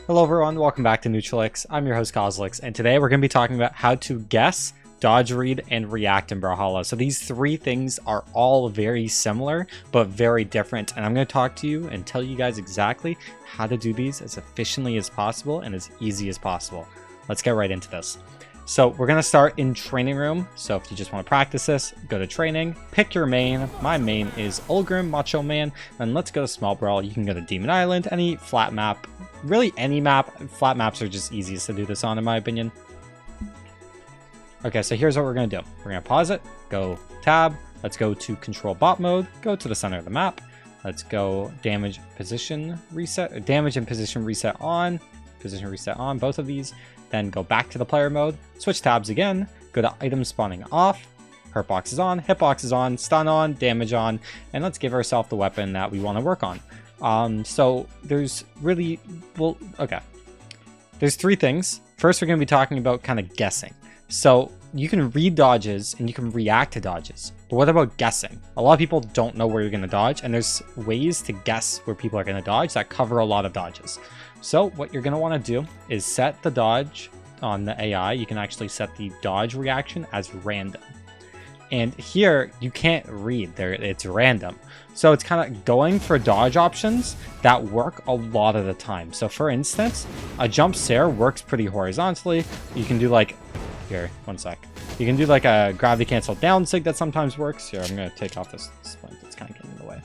Hello everyone, welcome back to Cosolix. I'm your host Cosolix, and today we're going to be talking about how to guess, dodge read, and react in Brawlhalla. So these three things are all very similar, but very different, and I'm going to talk to you and tell you guys exactly how to do these as efficiently as possible and as easy as possible. Let's get right into this. So we're going to start in training room. So if you just want to practice this, go to training, pick your main. My main is Ulgrim, Macho Man. And let's go to Small Brawl. You can go to Demon Island, any flat map, really any map. Flat maps are just easiest to do this on, in my opinion. Okay, so here's what we're going to do. We're going to pause it, go tab. Let's go to control bot mode, go to the center of the map. Let's go damage position reset, damage and position reset on, both of these. Then go back to the player mode, switch tabs again, go to item spawning off, hurt box is on, hitbox is on, stun on, damage on, and let's give ourselves the weapon that we want to work on. So there's really, there's three things. First, we're going to be talking about kind of guessing. So you can read dodges and you can react to dodges. But what about guessing? A lot of people don't know where you're going to dodge, and there's ways to guess where people are going to dodge that cover a lot of dodges. So what you're going to want to do is set the dodge on the AI. You can actually set the dodge reaction as random. And here you can't read there, it's random. So it's kind of going for dodge options that work a lot of the time. So for instance, a jump scare works pretty horizontally. You can do like, here, one sec. You can do like a gravity cancel down sig that sometimes works. Here, I'm going to take off this splint that's kind of getting in the way.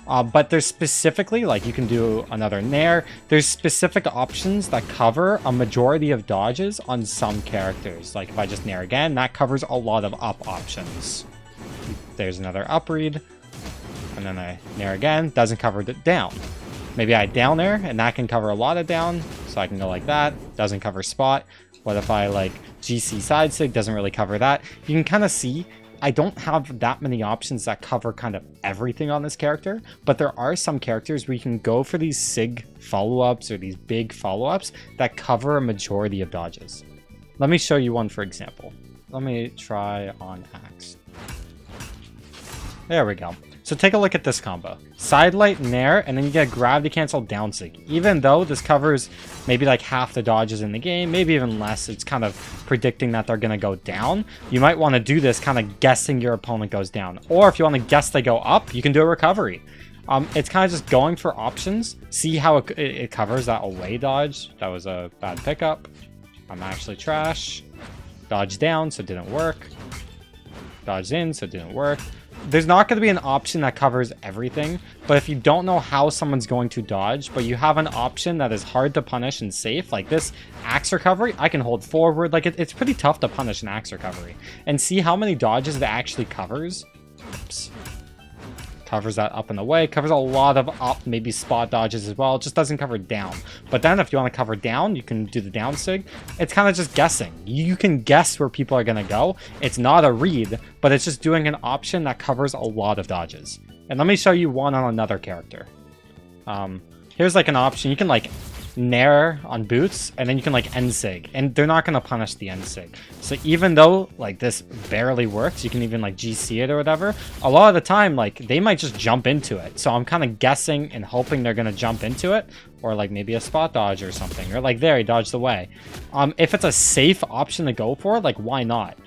But there's specifically, like you can do another nair. There's specific options that cover a majority of dodges on some characters. Like if I just nair again, that covers a lot of up options. There's another up read. And then I nair again, doesn't cover the down. Maybe I down air, and that can cover a lot of down. So I can go like that, doesn't cover spot. What if I like GC side sig, doesn't really cover that. You can kind of see I don't have that many options that cover kind of everything on this character, but there are some characters where you can go for these sig follow-ups or these big follow-ups that cover a majority of dodges. Let me show you one for example. Let me try on Axe. There we go. So take a look at this combo. Sidelight nair, and then you get gravity cancel down sig. Even though this covers maybe like half the dodges in the game, maybe even less, it's kind of predicting that they're going to go down. You might want to do this kind of guessing your opponent goes down. Or if you want to guess they go up, you can do a recovery. It's kind of just going for options. See how it covers that away dodge. That was a bad pickup. I'm actually trash. Dodge down, so it didn't work. Dodge in, so it didn't work. There's not going to be an option that covers everything, but if you don't know how someone's going to dodge, but you have an option that is hard to punish and safe, like this axe recovery, I can hold forward. Like it's pretty tough to punish an axe recovery. And see how many dodges it actually covers. Oops. Covers that up and away, covers a lot of up, maybe spot dodges as well. It just doesn't cover down. But then if you want to cover down, you can do the down sig. It's kind of just guessing. You can guess where people are going to go. It's not a read, but it's just doing an option that covers a lot of dodges. And let me show you one on another character. Here's like an option. You can like nair on boots, and then you can like end sig, and they're not going to punish the end sig. So even though like this barely works, you can even like GC it or whatever, a lot of the time like they might just jump into it. So I'm kind of guessing and hoping they're going to jump into it, or like maybe a spot dodge or something, or like there he dodged away. If it's a safe option to go for, like why not?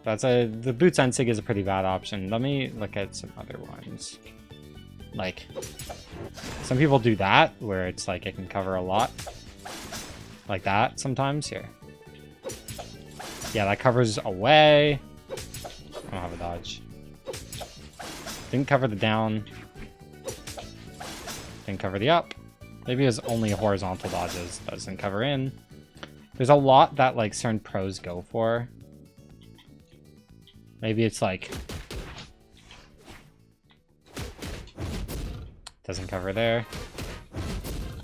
The boots end sig is a pretty bad option. Let me look at some other ones. Like some people do that where it's like it can cover a lot like that sometimes. Here, yeah, that covers away. I don't have a dodge. Didn't cover the down, didn't cover the up. Maybe it's only horizontal dodges, doesn't cover in. There's a lot that like certain pros go for. Maybe it's like doesn't cover there.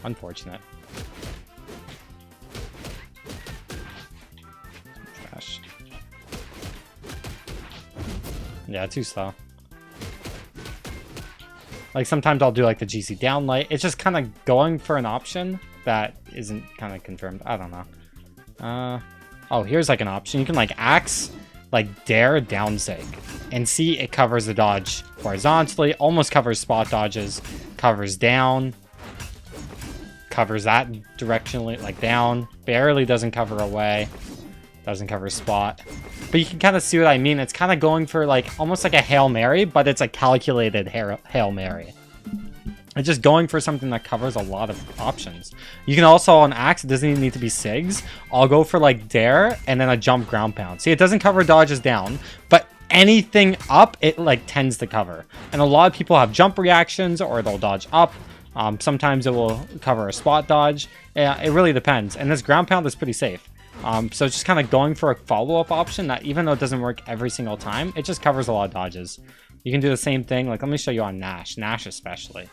Unfortunate. Trash. Yeah, too slow. Like sometimes I'll do like the GC down light. It's just kind of going for an option that isn't kind of confirmed. I don't know. Oh, here's like an option. You can like axe, like dare down sig. And see, it covers the dodge horizontally, almost covers spot dodges, covers down, covers that directionally, like down. Barely doesn't cover away. Doesn't cover spot. But you can kind of see what I mean. It's kind of going for like almost like a Hail Mary, but it's a calculated Hail Mary. It's just going for something that covers a lot of options. You can also, on Axe, it doesn't even need to be SIGs. I'll go for like Dare and then a jump ground pound. See, it doesn't cover dodges down, but anything up, it like tends to cover. And a lot of people have jump reactions or they'll dodge up. Sometimes it will cover a spot dodge. Yeah, it really depends. And this ground pound is pretty safe. So it's just kind of going for a follow-up option that even though it doesn't work every single time, it just covers a lot of dodges. You can do the same thing. Like, let me show you on Nash. Nash especially.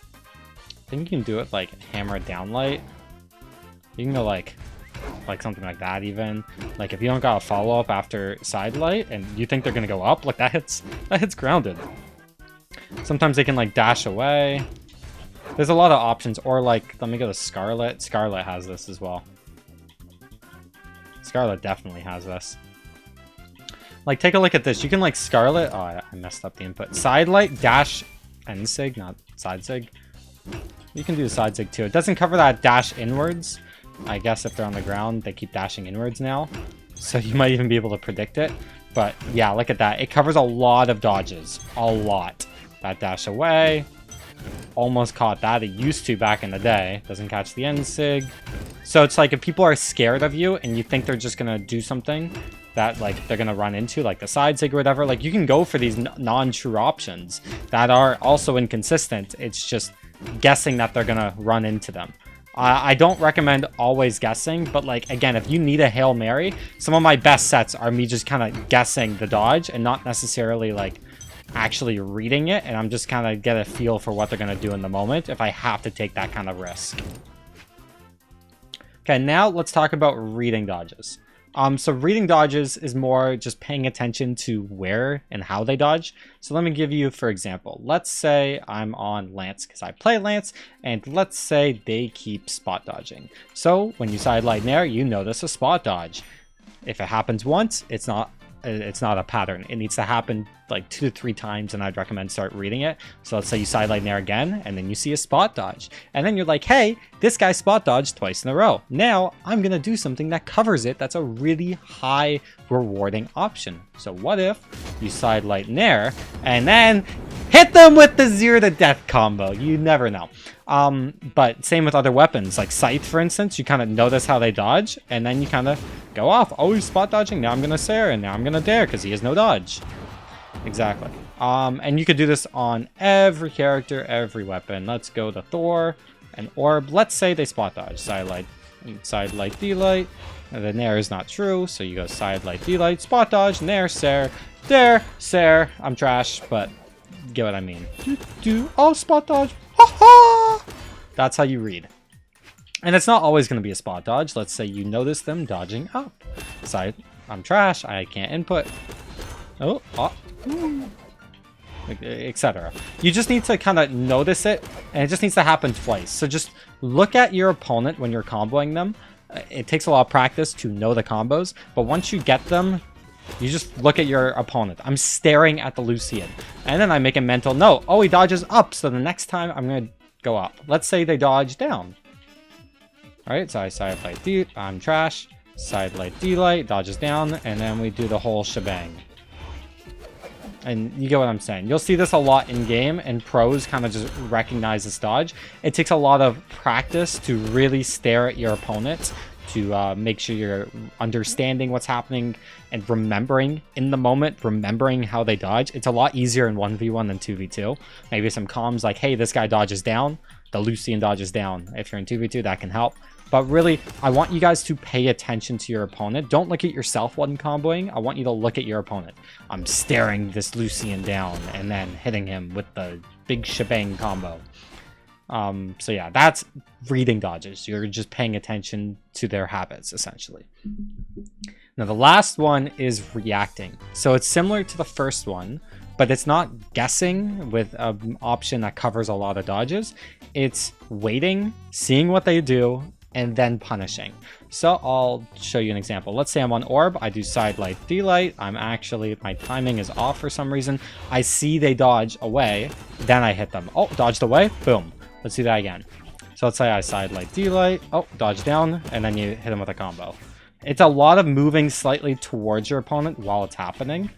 I think you can do it like hammer down light. You can go like something like that even. Like if you don't got a follow-up after side light and you think they're gonna go up, like that hits grounded. Sometimes they can like dash away. There's a lot of options. Or like, let me go to Scarlet. Scarlet has this as well. Scarlet definitely has this. Like, take a look at this. You can, like, Scarlet... Oh, I messed up the input. Side light, dash, and sig, not side sig. You can do the side sig, too. It doesn't cover that dash inwards. I guess if they're on the ground, they keep dashing inwards now. So you might even be able to predict it. But, yeah, look at that. It covers a lot of dodges. A lot. That dash away. Almost caught that. It used to back in the day. Doesn't catch the end sig. So it's like if people are scared of you and you think they're just gonna do something that like they're gonna run into, like the side sig or whatever, like you can go for these non-true options that are also inconsistent. It's just guessing that they're gonna run into them. I don't recommend always guessing, but like again, if you need a Hail Mary, some of my best sets are me just kind of guessing the dodge and not necessarily like actually reading it, and I'm just kind of get a feel for what they're going to do in the moment if I have to take that kind of risk. Okay, now let's talk about reading dodges. So reading dodges is more just paying attention to where and how they dodge. So let me give you, for example, let's say I'm on Lance because I play Lance, and let's say they keep spot dodging. So when you side light Nair, you notice a spot dodge. If it happens once, it's not a pattern. It needs to happen like 2 to 3 times, and I'd recommend start reading it. So let's say you sidelight Nair again, and then you see a spot dodge. And then you're like, hey, this guy spot dodged twice in a row. Now I'm going to do something that covers it. That's a really high rewarding option. So what if you sidelight Nair, and then hit them with the 0 to death combo? You never know. But same with other weapons, like Scythe, for instance. You kind of notice how they dodge, and then you kind of go off. Oh, he's spot dodging. Now I'm going to Sarah, and now I'm going to Dare because he has no dodge. Exactly. And you could do this on every character, every weapon. Let's go to Thor and Orb. Let's say they spot dodge. Side light, D-light. And the Nair is not true, so you go side light, D-light, spot dodge, Nair, Sarah, Dare, Sarah. I'm trash, but get what I mean. Oh, spot dodge. Ha-ha! That's how you read. And it's not always going to be a spot dodge. Let's say you notice them dodging up. Side, I'm trash. I can't input. Oh, etc. You just need to kind of notice it, and it just needs to happen twice. So just look at your opponent when you're comboing them. It takes a lot of practice to know the combos, but once you get them, you just look at your opponent. I'm staring at the Lucian, and then I make a mental note. Oh, he dodges up, so the next time I'm going to go up. Let's say they dodge down. Alright, so I side light D, I'm trash. Side light D-light, dodges down, and then we do the whole shebang. And you get what I'm saying. You'll see this a lot in game, and pros kind of just recognize this dodge. It takes a lot of practice to really stare at your opponent, to make sure you're understanding what's happening and remembering in the moment, remembering how they dodge. It's a lot easier in 1v1 than 2v2. Maybe some comms like, hey, this guy dodges down, the Lucian dodges down. If you're in 2v2, that can help. But really, I want you guys to pay attention to your opponent. Don't look at yourself when comboing. I want you to look at your opponent. I'm staring this Lucian down and then hitting him with the big shebang combo. So yeah, that's reading dodges. You're just paying attention to their habits, essentially. Now, the last one is reacting. So it's similar to the first one, but it's not guessing with an option that covers a lot of dodges. It's waiting, seeing what they do, and then punishing. So I'll show you an example. Let's say I'm on Orb. I do side light, D-light. My timing is off for some reason. I see they dodge away. Then I hit them. Oh, dodged away. Boom. Let's do that again. So let's say I side light, D-light, oh, dodge down, and then you hit him with a combo. It's a lot of moving slightly towards your opponent while it's happening.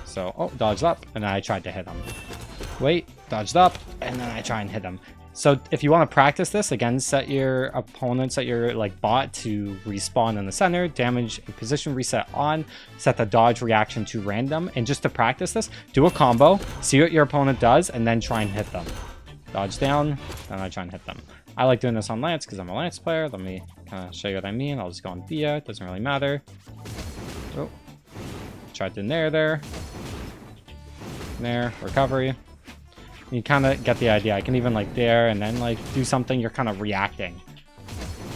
So, oh, dodged up, and then I tried to hit him. Wait, dodged up, and then I try and hit him. So if you want to practice this, again, set your opponent, set your like bot to respawn in the center, damage and position reset on, set the dodge reaction to random, and just to practice this, do a combo, see what your opponent does, and then try and hit them. Dodge down, and I try and hit them. I like doing this on Lance because I'm a Lance player. Let me kind of show you what I mean. I'll just go on Dia. It doesn't really matter. Oh, tried to nair there. Nair, recovery. You kind of get the idea. I can even like dare and then like do something. You're kind of reacting.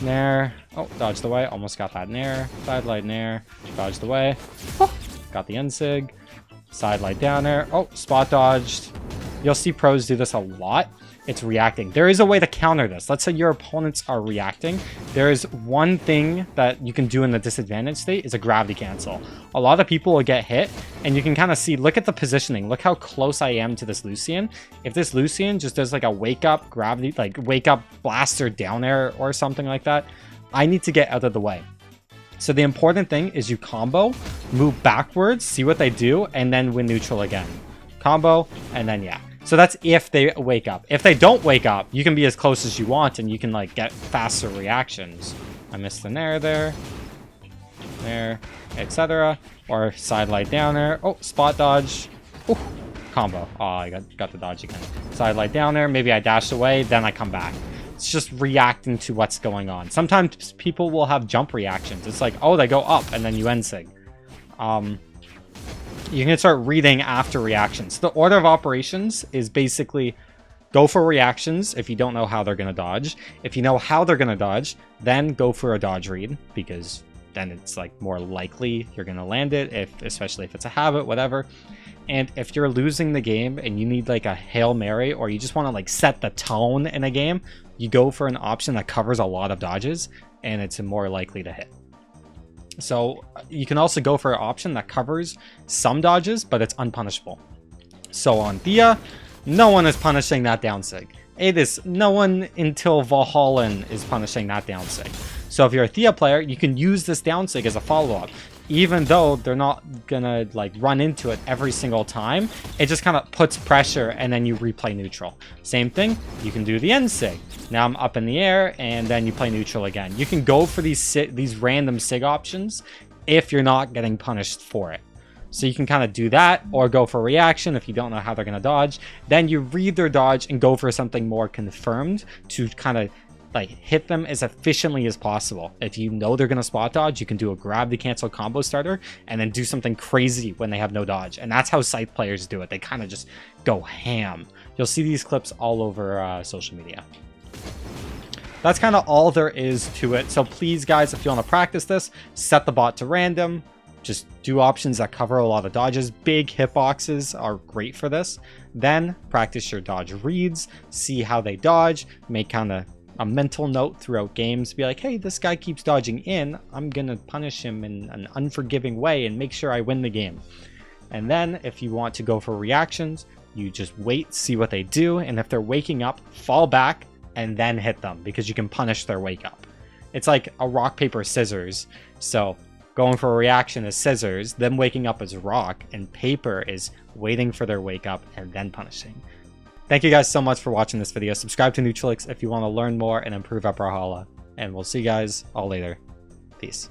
Nair. Oh, dodged away. Almost got that nair. Side light nair. Dodged away. Oh, got the N-sig. Side light down there. Oh, spot dodged. You'll see pros do this a lot. It's reacting. There is a way to counter this. Let's say your opponents are reacting. There is one thing that you can do in the disadvantage state is a gravity cancel. A lot of people will get hit, and you can kind of see, look at the positioning. Look how close I am to this Lucian. If this Lucian just does like a wake up gravity, like wake up blaster down air or something like that, I need to get out of the way. So the important thing is you combo, move backwards, see what they do, and then win neutral again. Combo, and then yeah. So that's if they wake up. If they don't wake up, you can be as close as you want and you can like get faster reactions. I missed the nair there. Nair, etc. Or side light down there. Oh, spot dodge. Ooh, combo. Oh, I got the dodge again. Side light down there. Maybe I dash away, then I come back. It's just reacting to what's going on. Sometimes people will have jump reactions. It's like, oh, they go up and then you N-sig. You can start reading after reactions. The order of operations is basically go for reactions if you don't know how they're going to dodge. If you know how they're going to dodge, then go for a dodge read, because then it's like more likely you're going to land it, especially if it's a habit, whatever. And if you're losing the game and you need like a Hail Mary, or you just want to like set the tone in a game, you go for an option that covers a lot of dodges and it's more likely to hit. So you can also go for an option that covers some dodges, but it's unpunishable. So on Dia, no one is punishing that down sig. It is no one until Valhalla is punishing that down sig. So if you're a Thea player, you can use this down sig as a follow-up. Even though they're not gonna like run into it every single time, it just kind of puts pressure and then you replay neutral. Same thing, you can do the end sig. Now I'm up in the air and then you play neutral again. You can go for these random sig options if you're not getting punished for it. So you can kind of do that, or go for reaction if you don't know how they're gonna dodge. Then you read their dodge and go for something more confirmed to kind of like hit them as efficiently as possible. If you know they're going to spot dodge, you can do a gravity cancel combo starter and then do something crazy when they have no dodge. And that's how Scythe players do it. They kind of just go ham. You'll see these clips all over social media. That's kind of all there is to it. So please guys, if you want to practice this, set the bot to random. Just do options that cover a lot of dodges. Big hitboxes are great for this. Then practice your dodge reads, see how they dodge, make kind of a mental note throughout games. Be like, hey, this guy keeps dodging in. I'm going to punish him in an unforgiving way and make sure I win the game. And then if you want to go for reactions, you just wait, see what they do. And if they're waking up, fall back and then hit them, because you can punish their wake up. It's like a rock, paper, scissors. So going for a reaction is scissors, then waking up is rock, and paper is waiting for their wake up and then punishing. Thank you guys so much for watching this video. Subscribe to Cosolix if you want to learn more and improve at Brawlhalla. And we'll see you guys all later. Peace.